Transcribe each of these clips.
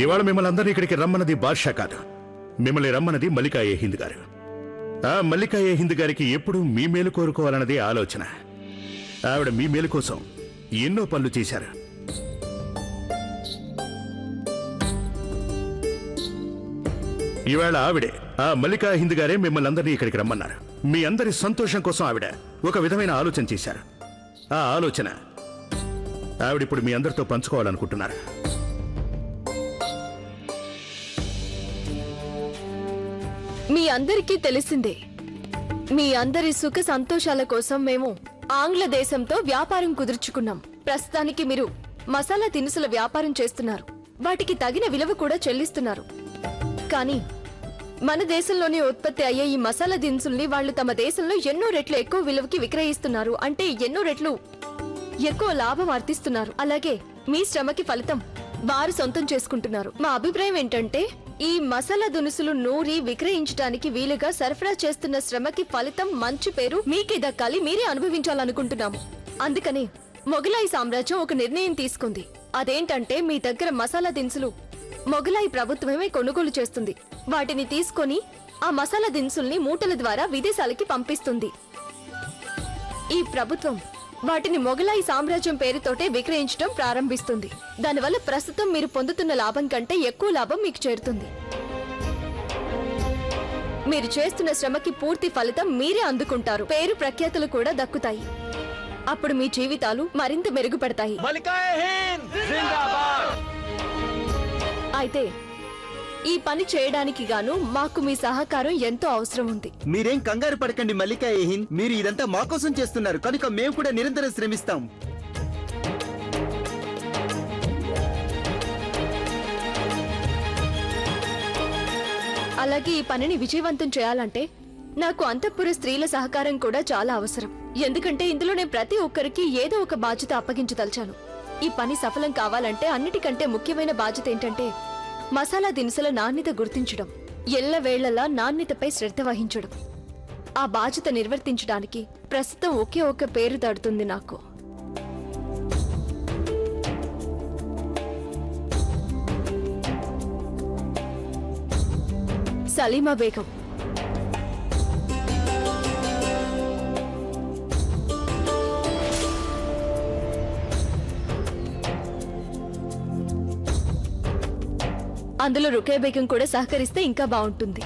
ఇవాళ మిమ్మల్ని అందరినీ ఇక్కడికి రమ్మన్నది బాద్షా కాదు, మిమ్మల్ని రమ్మన్నది మల్లికా ఏ హింద్ గారు. ఆ మల్లికా ఏ హింద్ గారికి ఎప్పుడూ మీ మేలు కోరుకోవాలన్నదే ఆలోచన. ఆవిడ మీ మేలు కోసం ఎన్నో పనులు చేశారు. ఇవాళ ఆవిడే, ఆ మల్లికా హింద్ గారే మిమ్మల్ని అందరినీ ఇక్కడికి రమ్మన్నారు. మీ అందరి సంతోషం కోసం ఆవిడ ఒక విధమైన ఆలోచన చేశారు. ఆ ఆలోచన ఆవిడిప్పుడు మీ అందరితో పంచుకోవాలనుకుంటున్నారు. మీ అందరికీ తెలిసిందే, మీ అందరి సుఖ సంతోషాల కోసం మేము ఆంగ్ల దేశంతో వ్యాపారం కుదుర్చుకున్నాం. ప్రస్తుతానికి మీరు మసాలా దినుసుల వ్యాపారం చేస్తున్నారు, వాటికి తగిన విలువ కూడా చెల్లిస్తున్నారు. కానీ మన దేశంలోనే ఉత్పత్తి అయ్యే ఈ మసాలా దినుసుల్ని వాళ్ళు తమ దేశంలో ఎన్నో రెట్లు ఎక్కువ విలువకి విక్రయిస్తున్నారు. అంటే ఎన్నో రెట్లు ఎక్కువ లాభం ఆర్తిస్తున్నారు. అలాగే మీ శ్రమకి ఫలితం వారు సొంతం చేసుకుంటున్నారు. మా అభిప్రాయం ఏంటంటే, ఈ మసాలా దినుసులు నూరి విక్రయించడానికి వీలుగా సరఫరా చేస్తున్న శ్రమకి ఫలితం, మంచి పేరు మీకే దక్కాలి, మీరే అనుభవించాలనుకుంటున్నాము. అందుకని మొఘలాయి సామ్రాజ్యం ఒక నిర్ణయం తీసుకుంది. అదేంటంటే, మీ దగ్గర మసాలా దినుసులు మొఘలాయి ప్రభుత్వమే కొనుగోలు చేస్తుంది. వాటిని తీసుకొని ఆ మసాలా దినుసుల్ని మూటల ద్వారా విదేశాలకి పంపిస్తుంది. ఈ ప్రభుత్వం వాటిని మొఘలాయి సామ్రాజ్యం పేరుతోటే విక్రయించడం ప్రారంభిస్తుంది. దానివల్ల ప్రస్తుతం మీరు పొందుతున్న లాభం కంటే ఎక్కువ లాభం మీకు చేరుతుంది. మీరు చేస్తున్న శ్రమకి పూర్తి ఫలితం మీరే అందుకుంటారు. పేరు ప్రఖ్యాతులు కూడా దక్కుతాయి. అప్పుడు మీ జీవితాలు మరింత మెరుగుపడతాయి. అయితే ఈ పని చేయడానికి గాను మాకు మీ సహకారం ఎంతో అవసరం ఉంది. మీరేం కంగారు పడకండి మల్లికా ఏ హింద్, మీరు ఇదంతా మా కోసం చేస్తున్నారు కనుక మేము కూడా నిరంతరం శ్రమిస్తాం. అలాగే ఈ పనిని విజయవంతం చేయాలంటే నాకు అంతఃపుర స్త్రీల సహకారం కూడా చాలా అవసరం. ఎందుకంటే ఇందులో నేను ప్రతి ఒక్కరికి ఏదో ఒక బాధ్యత అప్పగించదలిచాను. ఈ పని సఫలం కావాలంటే అన్నిటికంటే ముఖ్యమైన బాధ్యత ఏంటంటే, మసాలా దినుసుల నాణ్యత గుర్తించడం, ఎల్లవేళ్లలా నాణ్యతపై శ్రద్ధ వహించడం. ఆ బాధ్యత నిర్వర్తించడానికి ప్రస్తుతం ఒకే ఒక్క పేరు తడుతుంది నాకు. సలీమా బేగం. అందులో రుకే బేగం కూడా సహకరిస్తే ఇంకా బాగుంటుంది.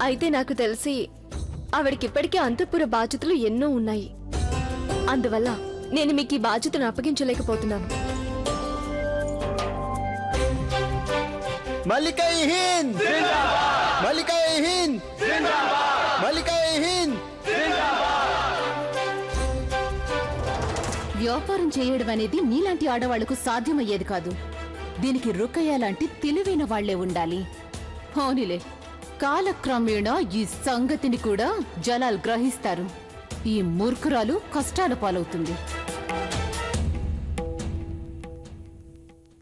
అయితే నాకు తెలిసి ఆవిడకిప్పటికే అంతఃపుర బాధ్యతలు ఎన్నో ఉన్నాయి. అందువల్ల నేను మీకు ఈ బాధ్యతను అప్పగించలేకపోతున్నాను. మల్లికా ఏ హింద్, మల్లికా ఏ హింద్, మల్లికా ఏ హింద్. వ్యాపారం చేయడం అనేది నీలాంటి ఆడవాళ్లకు సాధ్యమయ్యేది కాదు. దీనికి రుకయ్య లాంటి తెలివైన వాళ్లే ఉండాలి. అవునులే, కాలక్రమేణా ఈ సంగతిని కూడా జలాల్ గ్రహిస్తారు. ఈ మూర్ఖురాలు కష్టాల పాలవుతుంది.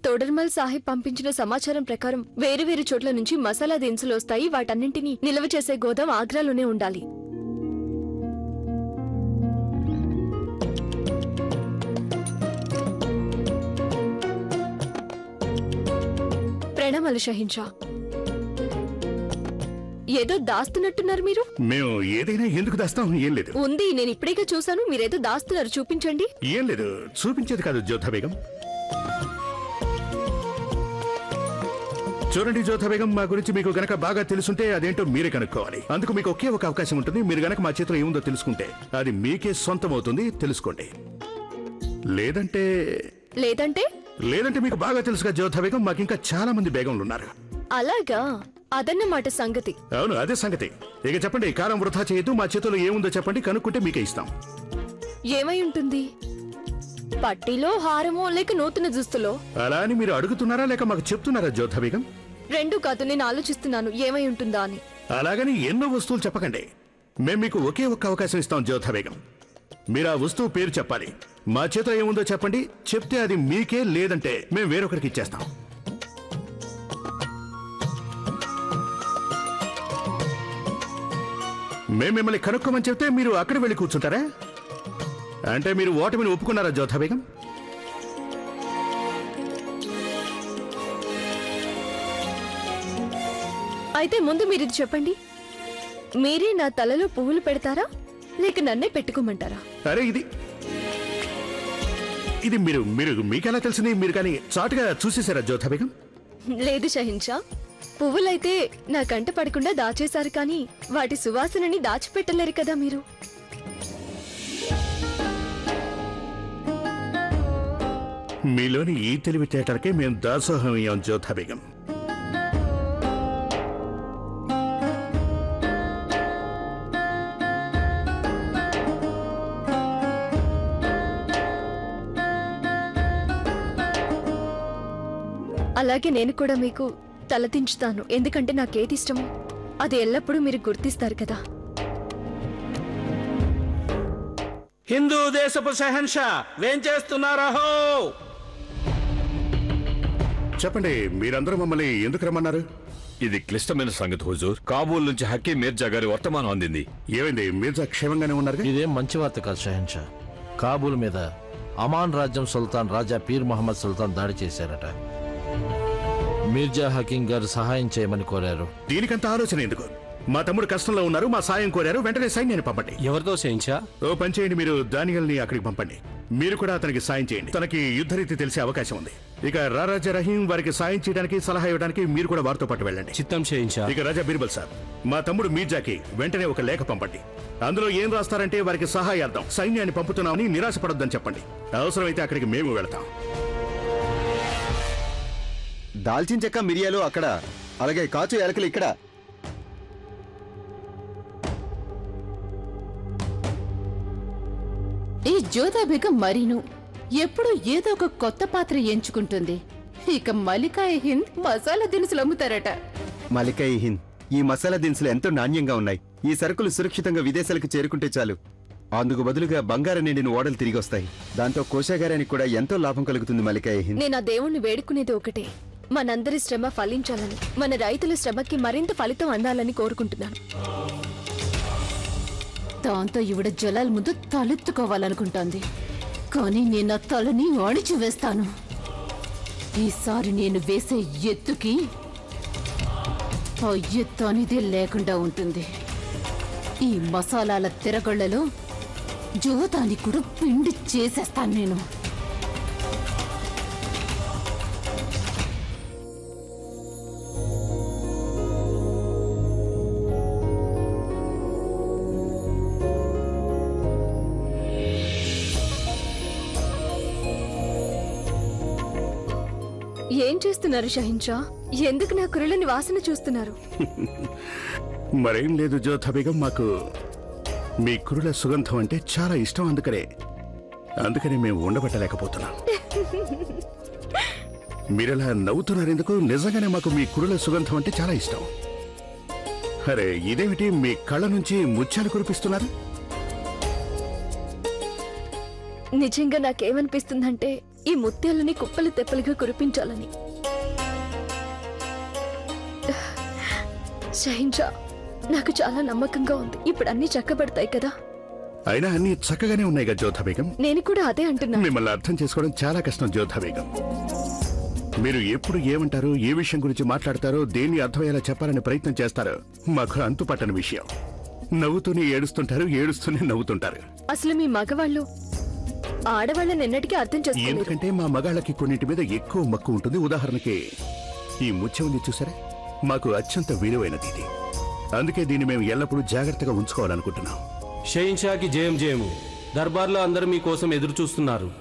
తోడర్మల్ సాహిబ్ పంపించిన సమాచారం ప్రకారం వేరు చోట్ల నుంచి మసాలా దినుసులు వస్తాయి. వాటన్నింటినీ నిల్వ చేసే గోదాం ఆగ్రాలోనే ఉండాలి. ప్రణామాలు షహిన్షా. ఏదో దాస్తున్నట్టున్నారు మీరు. మేము ఏదైనా ఎందుకు దాస్తాం? ఏం లేదు. ఉంది, నేను ఇప్పుడేగా చూశాను. మీరేదో దాస్తున్నారు, చూపించండి. ఏం లేదు, చూపించేది కాదు జ్యోతా బేగం. చూడండి జ్యోతా బేగం, మా గురించి మీకు గనక బాగా తెలుసుంటే అదేంటో మీరే కనుక్కోవాలి. అందుకు మీకు ఒకే ఒక అవకాశం ఉంటుంది. మీరు గనక మా చేతిలో ఏముందో తెలుసుకుంటే అది మీకే సొంతం అవుతుంది, తెలుసుకోండి. లేదంటే లేదంటే మీకు బాగా తెలుసుగా జ్యోతా బేగం, మాకింకా చాలా మంది బేగంలు ఉన్నారు. అలాగా, అదన్నమాట సంగతి. అవును, అదే సంగతి. ఇక చెప్పండి, కాలం వృధా చేయొద్దు. మా చేతిలో ఏముందో చెప్పండి, కనుక్కుంటే మీకే ఇస్తాం. ఏమై ఉంటుంది? పట్టీలో, హారమో, లేక నూతన దుస్తులో? అలా అని మీరు అడుగుతున్నారా లేక మాకు చెప్తున్నారా జ్యోతా బేగం? రెండూ కాదు, నేను ఆలోచిస్తున్నాను ఏమై ఉంటుందా అని. అలాగని ఎన్నో వస్తువులు చెప్పకండి. మేము మీకు ఒకే ఒక్క అవకాశం ఇస్తాం జ్యోతా బేగం. మీరు ఆ వస్తువు పేరు చెప్పాలి. మా చేతిలో ఏముందో చెప్పండి, చెప్తే అది మీకే, లేదంటే మేము వేరొకరికి ఇచ్చేస్తాం. మేము మిమ్మల్ని కనుక్కోమని చెప్తే మీరు అక్కడ వెళ్ళి కూర్చుంటారా? అంటే మీరు ఓటమిని ఒప్పుకున్నారా జ్యోతా బేగం? అయితే ముందు మీరు ఇది చెప్పండి, మీరే నా తలలో పువ్వులు పెడతారా లేక నన్నే పెట్టుకోమంటారా? అరే ఇది మీరు మీరు మీకెలా తెలిసింది? మీరు కానీ చాటుగా చూసేశారా జ్యోతా బేగం? లేదు షహిన్షా, పువ్వులైతే నా కంట పడకుండా దాచేశారు, కానీ వాటి సువాసనని దాచిపెట్టలేరు కదా మీరు. మీలోని ఈ తెలివితేటలకే మేము దాసోహం అయ్యాం జ్యోతా బేగం. అలాగే నేను కూడా మీకు తలదించుతాను, ఎందుకంటే నాకేది ఇష్టమో అది ఎల్లప్పుడూ మీరు గుర్తిస్తారు కదా. హిందూ దేశపు షహన్షా వేం చేస్తున్నారహో? చెప్పండి, మీరందరూ మమ్మల్ని ఎందుకు రమ్మన్నారు? ఇది క్లిష్టమైన సంగతి హుజూర్. కాబూల్ నుంచి హకీం మీర్జా గారి వర్తమానం అందింది. ఏమైంది? మీర్జా క్షేమంగానే ఉన్నారు? ఇదేం మంచి వార్త కాదు షహన్షా. కాబూల్ మీద అమాన్ రాజ్యం సుల్తాన్ రాజా పీర్ మహమ్మద్ సుల్తాన్ దాడి చేశారట. మీర్జా హకీం గారు సహాయం చేయమని కోరారు. దీనికంత ఆలోచన ఎందుకు? మా తమ్ముడు కష్టంలో ఉన్నారు, మా సాయం కోరారు, వెంటనే సైన్యాన్ని పంపండి. ఎవరితో చేయించా? ఓ పని చేయండి, మీరు దానియల్ని అక్కడికి పంపండి. మీరు కూడా అతనికి సాయం చేయండి, తనకి యుద్ధరీతి తెలిసే అవకాశం ఉంది. ఇక రాజా రహీం వారికి సాయం చేయడానికి, సలహా ఇవ్వడానికి మీరు కూడా వారితో పాటు వెళ్ళండి. చిత్తం చేయించా? ఇక రాజా బీర్బల్ సార్, మా తమ్ముడు మీర్జాకి వెంటనే ఒక లేఖ పంపండి. అందులో ఏం రాస్తారంటే వారికి సహాయార్థం సైన్యాన్ని పంపుతున్నామని నిరాశపడొద్దని చెప్పండి. అవసరమైతే అక్కడికి మేము వెళతాం. దాల్చిన చెక్క మిరియాలు అక్కడ, అలాగే కాచు యాలకులు ఇక్కడ. ఈ జ్యోతా బేగం మరీను ఎప్పుడు ఏదో ఒక కొత్త పాత్ర ఎంచుకుంటుంది. ఇక మలికా హింద్ మసాలా దినుసులు అమ్ముతారట. మలికా హింద్, ఈ మసాలా దినుసులు ఎంతో నాణ్యంగా ఉన్నాయి. ఈ సరుకులు సురక్షితంగా విదేశాలకు చేరుకుంటే చాలు. అందుకు బదులుగా బంగారం నిండిన ఓడలు తిరిగి వస్తాయి. దాంతో కోశాగారానికి కూడా ఎంతో లాభం కలుగుతుంది. మలికా హింద్, నేను ఆ దేవుణ్ణి వేడుకునేది ఒకటే, మనందరి శ్రమ ఫలించాలని, మన రైతుల శ్రమకి మరింత ఫలితం అందాలని కోరుకుంటున్నాను. దాంతో ఈవిడ జలాల్ ముందు తలెత్తుకోవాలనుకుంటోంది, కానీ నేను ఆ తలని అణిచివేస్తాను. ఈసారి నేను వేసే ఎత్తుకి ఆ ఎత్తు అనేది లేకుండా ఉంటుంది. ఈ మసాలాల తిరగళ్లలో జ్యోతాని కూడా పిండి చేసేస్తాను నేను. ఏం చేస్తున్నారు షహిన్షా? ఎందుకు నా కురులని వాసన చూస్తున్నారు? మరేం లేదు జ్యోతా బేగం, మాకు మీ కురుల సుగంధం అంటే చాలా ఇష్టం. అందుకనే మేము ఉండబట్టలేకపోతున్నాం. మీరలా నవ్వుతున్నారెందుకు? నిజంగానే మాకు మీ కురుల సుగంధం అంటే చాలా ఇష్టం. అరే ఇదేమిటి, మీ కళ్ళ నుంచి ముత్యాలు కురిపిస్తున్నారు? నిజంగా నాకేమనిపిస్తుందంటే ఈ ముత్యాలని కుప్పలు తెప్పలుగా కురిపించాలని. షహిన్షా, నాకు చాలా నమ్మకంగా ఉంది, ఇప్పుడు అన్ని చక్కబడతాయి కదా. అయినా అన్ని చక్కగానే ఉన్నాయి కదా జ్యోతా బేగం. నేను కూడా అదే అంటున్నా. మిమ్మల్ని అర్థం చేసుకోవడం చాలా కష్టం జ్యోతా బేగం. మీరు ఎప్పుడు ఏమంటారో, ఏ విషయం గురించి మాట్లాడతారో, దేన్ని అర్థమయ్యేలా చెప్పాలని ప్రయత్నం చేస్తారో మాకు అంతుపట్టని విషయం. నవ్వుతూనే ఏడుస్తుంటారు, ఏడుస్తూనే నవ్వుతుంటారు. అసలు మీ మగవాళ్ళు ఆడవాళ్ళని ఎన్నటికీ అర్థం చేసుకోలేరు. ఎందుకంటే మా మగాళ్ళకి కొన్నింటి మీద ఎక్కువ మక్కువ ఉంటుంది. ఉదాహరణకి ఈ ముత్యం ఉంది చూసారా, మాకు అత్యంత విలువైనది ఇది. అందుకే దీన్ని మేము ఎల్లప్పుడూ జాగ్రత్తగా ఉంచుకోవాలనుకుంటున్నాం. షహిన్షాకి జయం జయము. దర్బార్లో అందరూ మీకోసం ఎదురు చూస్తున్నారు.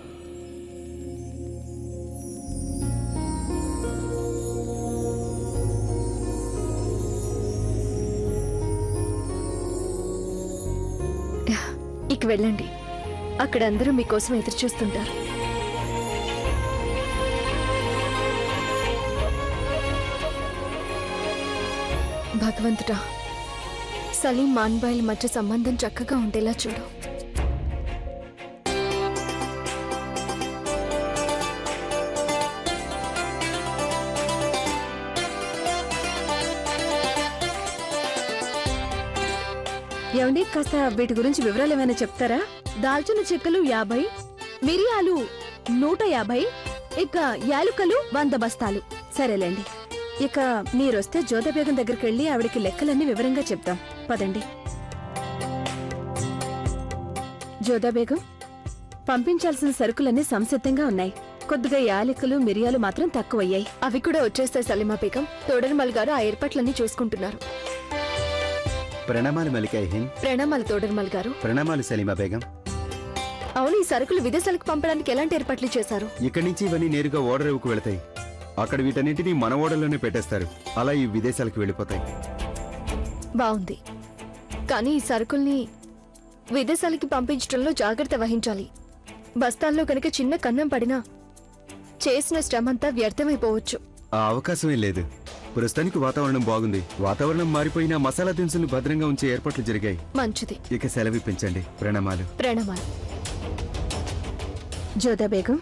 ఇక వెళ్ళండి, అక్కడ అందరూ మీకోసం ఎదురు చూస్తుంటారు. భగవంతుడా, సలీం మాన్బాయిల మధ్య సంబంధం చక్కగా ఉండేలా చూడు. ఏమండి, కాస్త వీటి గురించి వివరాలు ఏమైనా చెప్తారా? దాల్చిన చెక్కలు 50, మిరియాలు 150, ఇక యాలుకలు 100 బస్తాలు. సరేలేండి. ఇక మీరొస్తే జోదా బేగం దగ్గరికి వెళ్ళి ఆవిడకి లెక్కలన్నీ వివరంగా చెప్తాం. పదండి. జోదా బేగం, పంపించాల్సిన సరుకులన్నీ సంసిద్ధంగా ఉన్నాయి. కొద్దిగా యాలకులు మిరియాలు మాత్రం తక్కువయ్యాయి. అవి కూడా వచ్చేస్తాయి సలీమా బేగం. తోడర్మల్ గారు ఆ ఏర్పాట్లన్నీ చూసుకుంటున్నారు. ప్రణామాలు మలికా హింద్. ప్రణామాలు తోడర్మల్ గారు. ప్రణామాలు సలీమా బేగం. అవును, ఈ సరుకులు విదేశాలకు పంపడానికి ఎలాంటి ఏర్పాట్లు చేశారు? ఇక్కడి నుంచి ఇవన్నీ నేరుగా ఓడరేవుకు వెళతాయి. అక్కడ వీటన్నింటినీ మన ఓడల్లోనే పెట్టేస్తారు. అలా ఈ విదేశాలకు వెళ్ళిపోతాయి. బాగుంది, కానీ ఈ సరుకుల్ని విదేశాలకి పంపించడంలో జాగ్రత్త వహించాలి. బస్తాల్లో కనుక చిన్న కన్నం పడినా చేసిన శ్రమంతా వ్యర్థమైపోవచ్చు. ఆ అవకాశమే లేదు. ప్రస్తుతానికి వాతావరణం బాగుంది. వాతావరణం మారిపోయినా మసాలా దినుసులు భద్రంగా ఉంచే ఏర్పాట్లు జరిగాయి. మంచిది. ఇక సెలవిప్పించండి. ప్రణామాలు. ప్రణామాలు. జోదా బేగం,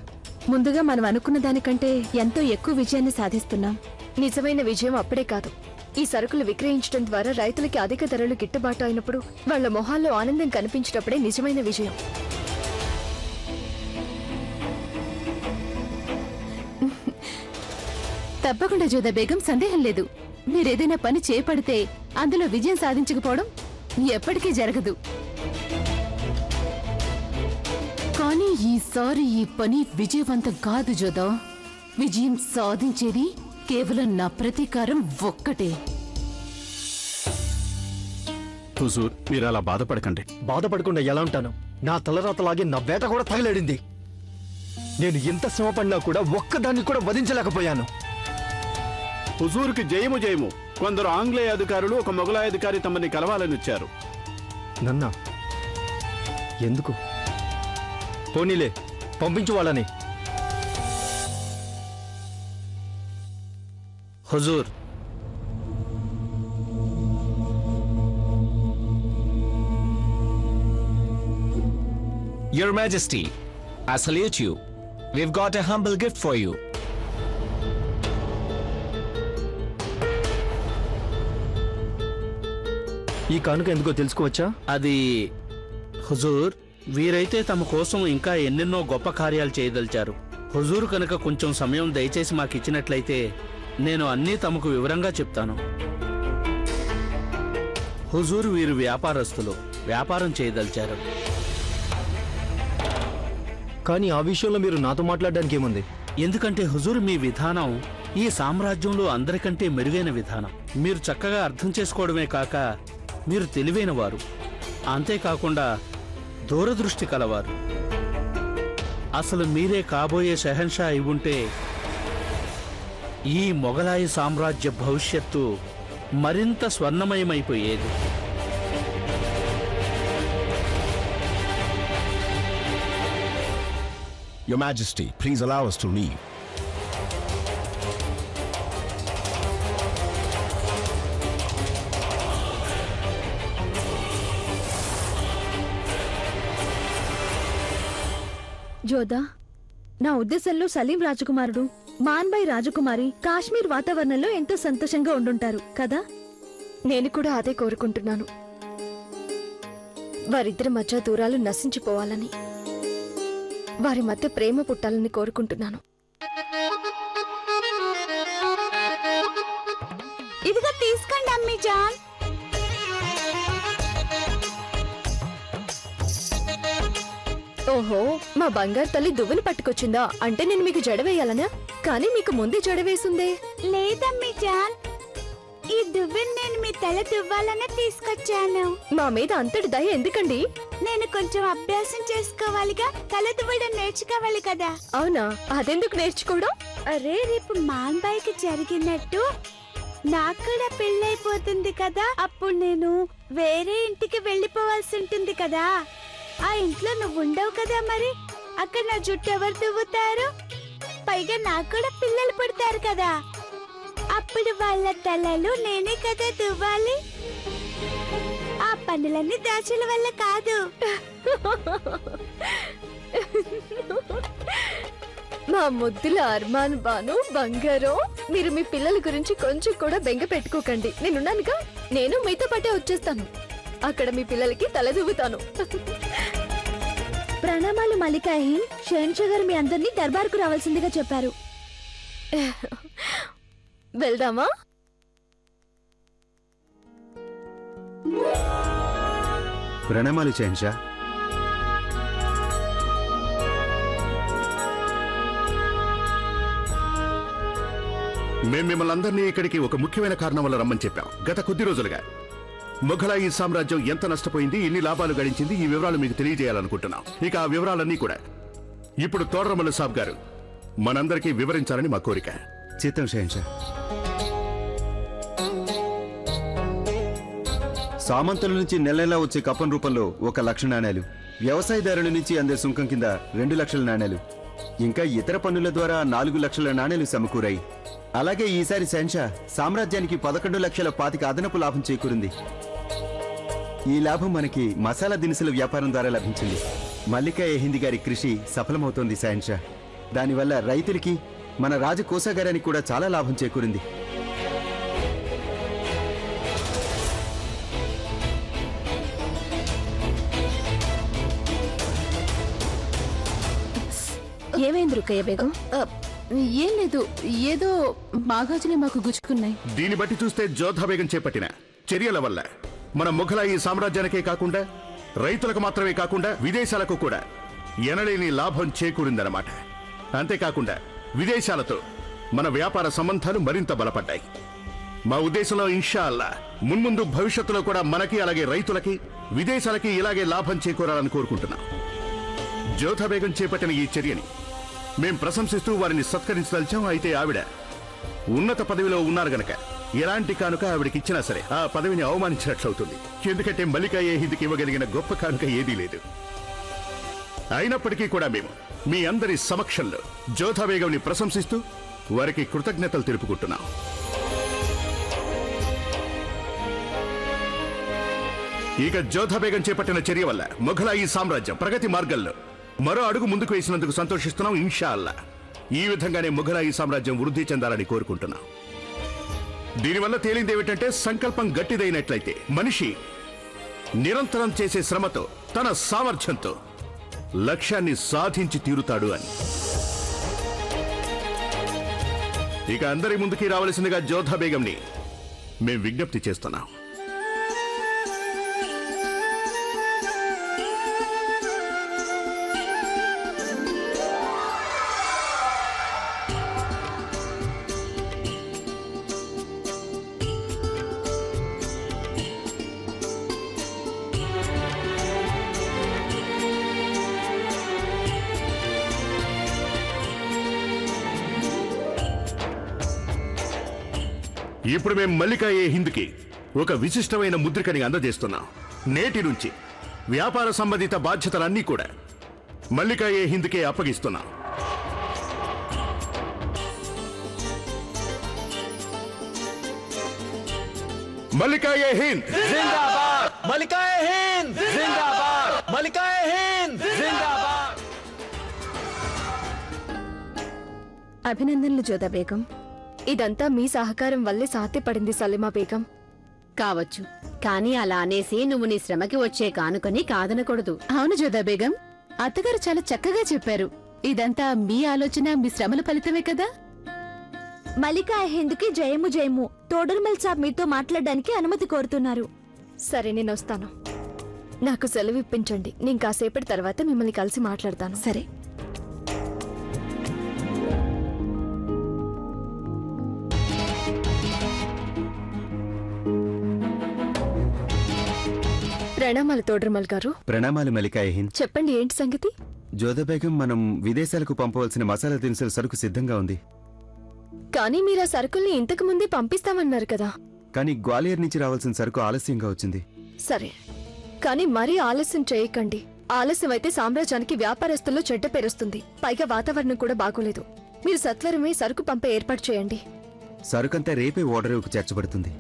ముందుగా మనం అనుకున్న దానికంటే ఎంతో ఎక్కువ విజయాన్ని సాధిస్తున్నాం. నిజమైన విజయం అప్పుడే కాదు, ఈ సరుకులు విక్రయించడం ద్వారా రైతులకి అధిక ధరలు గిట్టుబాటు అయినప్పుడు వాళ్ల మొహాల్లో ఆనందం కనిపించేటప్పుడే నిజమైన విజయం. తప్పకుండా జోదా బేగం, సందేహం లేదు. మీరేదైనా పని చేపడితే అందులో విజయం సాధించకపోవడం ఎప్పటికీ జరగదు. కానీ ఈసారి ఈ పని విజయవంతం కాదు జోదా. విజయం సాధించేది కేవలం నా ప్రతీకారం ఒక్కటే. హుజూర్, మీరు అలా బాధపడకండి. బాధపడకుండా ఎలా ఉంటాను? నా తలరాతలాగే నా వేట కూడా తగలేడింది. నేను ఎంత శ్రమ పడినా కూడా ఒక్కదాన్ని కూడా వధించలేకపోయాను. హుజూర్కి జయము జయము. కొందరు ఆంగ్లేయ అధికారులు ఒక మొఘలాయ అధికారి తమని కలవాలని వచ్చారు. నన్నా? ఎందుకు? పోనీలే, పంపించు వాళ్ళని. Huzur, Your Majesty, I salute you. We've got a humble gift for you. ఈ కానుక ఎందుకో తెలుసుకోవచ్చా? అది హుజూర్, వీరైతే తమ కోసం ఇంకా ఎన్నెన్నో గొప్ప కార్యాలు చేయదలిచారు. హుజూర్ కనుక కొంచెం సమయం దయచేసి మాకు ఇచ్చినట్లయితే నేను అన్నీ తమకు వివరంగా చెప్తాను. హుజూర్, వీరు వ్యాపారస్తులు, వ్యాపారం చేయదలిచారు. కానీ ఆ విషయంలో మీరు నాతో మాట్లాడడానికి ఏముంది? ఎందుకంటే హుజూర్, మీ విధానం ఈ సామ్రాజ్యంలో అందరికంటే మెరుగైన విధానం. మీరు చక్కగా అర్థం చేసుకోవడమే కాక మీరు తెలివైన వారు, అంతేకాకుండా దూరదృష్టి కలవారు. అసలు మీరే కాబోయే షహన్షా అయి ఉంటే ఈ మొఘలాయి సామ్రాజ్య భవిష్యత్తు మరింత స్వర్ణమయమైపోయేది. Your Majesty, please allow us to leave. Jodha, నా ఉద్దేశంలో సలీం రాజకుమారుడు, మాన్బాయ్ రాజకుమారి కాశ్మీర్ వాతావరణంలో ఎంతో సంతోషంగా ఉండుంటారు కదా? నేను కూడా అదే కోరుకుంటున్నాను. వారిద్దరి మధ్య దూరాలు నశించిపోవాలని, వారి మధ్య ప్రేమ పుట్టాలని కోరుకుంటున్నాను. ఇదిగా తీసుకోండి అమ్మీ జాన్. ఓహో, మా బంగారు తల్లి దువ్వెను పట్టుకొచ్చిందా? అంటే నేను మీకు జడ వేయాలనా? కానీ మీకు ముందే జడ వేసుందే. లేదమ్మీ జాన్, ఈ దువ్వెను నేను మీ తల దువ్వాలనే తీసుకొచ్చాను. మా మీద అంతటి దయ ఎందుకండి? నేను కొంచెం అభ్యాసం చేసుకోవాలిగా, తల దువ్వడం నేర్చుకోవాలి కదా. అవునా? అదెందుకు నేర్చుకోవడం? అరే, రేపు మాన్బాయికి జరిగినట్టు నాకు కూడా పెళ్ళైపోతుంది కదా. అప్పుడు నేను వేరే ఇంటికి వెళ్ళిపోవాల్సి ఉంటుంది కదా. ఆ ఇంట్లో నువ్వు ఉండవు కదా, మరి అక్కడ నా జుట్టు ఎవరు దువ్వుతారు? పైగా నాకు కూడా పిల్లలు పుడతారు కదా. అప్పుడు వాళ్ళ తలలు నేనే కదా దువ్వాలి. ఆ పనులన్నీ దాచుల వల్ల కాదు. మా ముద్దుల అర్మాన్ బాను బంగారం, మీరు మీ పిల్లల గురించి కొంచెం కూడా బెంగ పెట్టుకోకండి. నేనున్నానుగా, నేను మీతో పాటే వచ్చేస్తాను. అక్కడ మీ పిల్లలకి తల దువ్వుతాను. ప్రణామాలు మల్లికా హింద్. షహన్షా గారు మీ అందరినీ దర్బార్కు రావాల్సిందిగా చెప్పారు. వెళ్దామా? ప్రణామాలు షహన్షా. మేం మిమ్మల్ని అందరినీ ఇక్కడికి ఒక ముఖ్యమైన కారణం వల్ల రమ్మని చెప్పాం. గత కొద్ది రోజులుగా మొఘలాయి సామ్రాజ్యం ఎంత నష్టపోయింది, ఎన్ని లాభాలు గడించింది, ఈ వివరాలు మీకు తెలియజేయాలనుకుంటున్నాం. ఇక ఆ వివరాలన్నీ కూడా ఇప్పుడు తోడ్రమల్లు సాబ్ గారు మనందరికీ వివరించాలని మా కోరిక. చిత్తం షహన్షా. సామంతుల నుంచి నెల నెలా వచ్చే కప్పన్ రూపంలో 1,00,000 నాణేలు, వ్యవసాయదారుల నుంచి అందే సుంకం కింద 2,00,000 నాణేలు, ఇంకా ఇతర పన్నుల ద్వారా 4,00,000 నాణేలు సమకూరాయి. అలాగే ఈసారి షహన్షా సామ్రాజ్యానికి 11,25,000 అదనపు లాభం చేకూరింది. ఈ లాభం మనకి మసాలా దినుసుల వ్యాపారం ద్వారా లభించింది. మల్లికా హిందీ గారి కృషి సఫలమవుతోంది షహన్షా. దానివల్ల రైతులకి, మన రాజకోశాగారానికి కూడా చాలా లాభం చేకూరింది. ఏమైంది రుక్కయ్య బేగం? ఏం లేదు, ఏదో మాగాజులే మాకు గుచ్చుకున్నాయి. దీన్ని బట్టి చూస్తే జోధా బేగం చేపట్టిన చర్యల వల్ల మన మొఘలాయి సామ్రాజ్యానికే కాకుండా రైతులకు మాత్రమే కాకుండా విదేశాలకు కూడా ఎనలేని లాభం చేకూరిందన్నమాట. అంతేకాకుండా విదేశాలతో మన వ్యాపార సంబంధాలు మరింత బలపడ్డాయి. మా ఉద్దేశంలో ఇన్షా అల్లా మున్ముందు భవిష్యత్తులో కూడా మనకి, అలాగే రైతులకి, విదేశాలకి ఇలాగే లాభం చేకూరాలని కోరుకుంటున్నాం. జోధా బేగం చేపట్టిన ఈ చర్యని మేం ప్రశంసిస్తూ వారిని సత్కరించదలిచాం. అయితే ఆవిడ ఉన్నత పదవిలో ఉన్నారు గనక ఎలాంటి కానుక ఆవిడకిచ్చినా సరే ఆ పదవిని అవమానించినట్లవుతుంది. ఎందుకంటే మల్లికా హిందీకి ఇవ్వగలిగిన గొప్ప కానుక ఏదీ లేదు. అయినప్పటికీ కూడా మేము మీ అందరి సమక్షంలో జోధా బేగంని ప్రశంసిస్తూ వారికి కృతజ్ఞతలు తెలుపుకుంటున్నాం. ఇక జోధా బేగం చేపట్టిన చర్య వల్ల మొఘలాయి సామ్రాజ్యం ప్రగతి మార్గంలో మరో అడుగు ముందుకు వేసినందుకు సంతోషిస్తున్నాం. ఇన్షా అల్లా ఈ విధంగానే మొఘలాయి సామ్రాజ్యం వృద్ధి చెందాలని కోరుకుంటున్నాం. దీనివల్ల తేలిందేమిటంటే సంకల్పం గట్టిదైనట్లయితే మనిషి నిరంతరం చేసే శ్రమతో, తన సామర్థ్యంతో లక్ష్యాన్ని సాధించి తీరుతాడు అని. ఇక అందరి ముందుకి రావలసిందిగా జోధా బేగంని మేం విజ్ఞప్తి చేస్తున్నాం. ఇప్పుడు మేము మల్లికా హిందీకి ఒక విశిష్టమైన ముద్రికని అందజేస్తున్నాం. నేటి నుంచి వ్యాపార సంబంధిత బాధ్యతలన్నీ కూడా మల్లికా హిందీకే అప్పగిస్తున్నాం. మల్లికా హింద్ జిందాబాద్! మల్లికా హింద్ జిందాబాద్! మల్లికా హింద్ జిందాబాద్! అభినందనలు జోధా బేగం. ఇదంతా మీ సహకారం వల్లే సాధ్యపడింది సలీమా బేగం. కావచ్చు, కానీ అలా అనేసి నువ్వు నీ శ్రమకి వచ్చే కానుకని కాదనకూడదు. అవును జోధా బేగం, అత్తగారు చాలా చక్కగా చెప్పారు. ఇదంతా మీ ఆలోచన, మీ శ్రమల ఫలితమే కదా. మల్లికా హిందీకి జయము జయము. తోడర్మల్ సాబ్ మీతో మాట్లాడడానికి అనుమతి కోరుతున్నారు. సరే, నేను వస్తాను. నాకు సెలవు ఇప్పించండి. నేను కాసేపటి తర్వాత మిమ్మల్ని కలిసి మాట్లాడతాను. సరే. ప్రణామాలు తోడ్రమల్ గారు. ప్రణామాలు మల్లికా హింద్. చెప్పండి, ఏంటి సంగతి? జోధా బేగం, మనం విదేశాలకు పంపవలసిన మసాలా దినుసుల సరుకు సిద్ధంగా ఉంది. కానీ మీరు ఆ సరుకుల్ని ఇంతకు ముందే పంపిస్తామన్నారు కదా. కానీ గ్వాలియర్ నుంచి రావాల్సిన సరుకు ఆలస్యంగా వచ్చింది. సరే, కానీ మరీ ఆలస్యం చేయకండి. ఆలస్యం అయితే సామ్రాజ్యానికి వ్యాపారస్తుల్లో చెడ్డ పేరొస్తుంది. పైగా వాతావరణం కూడా బాగోలేదు. మీరు సత్వరమే సరుకు పంపే ఏర్పాటు చేయండి. సరుకంతా రేపే ఓడరేవుకు చేర్చబడుతుంది.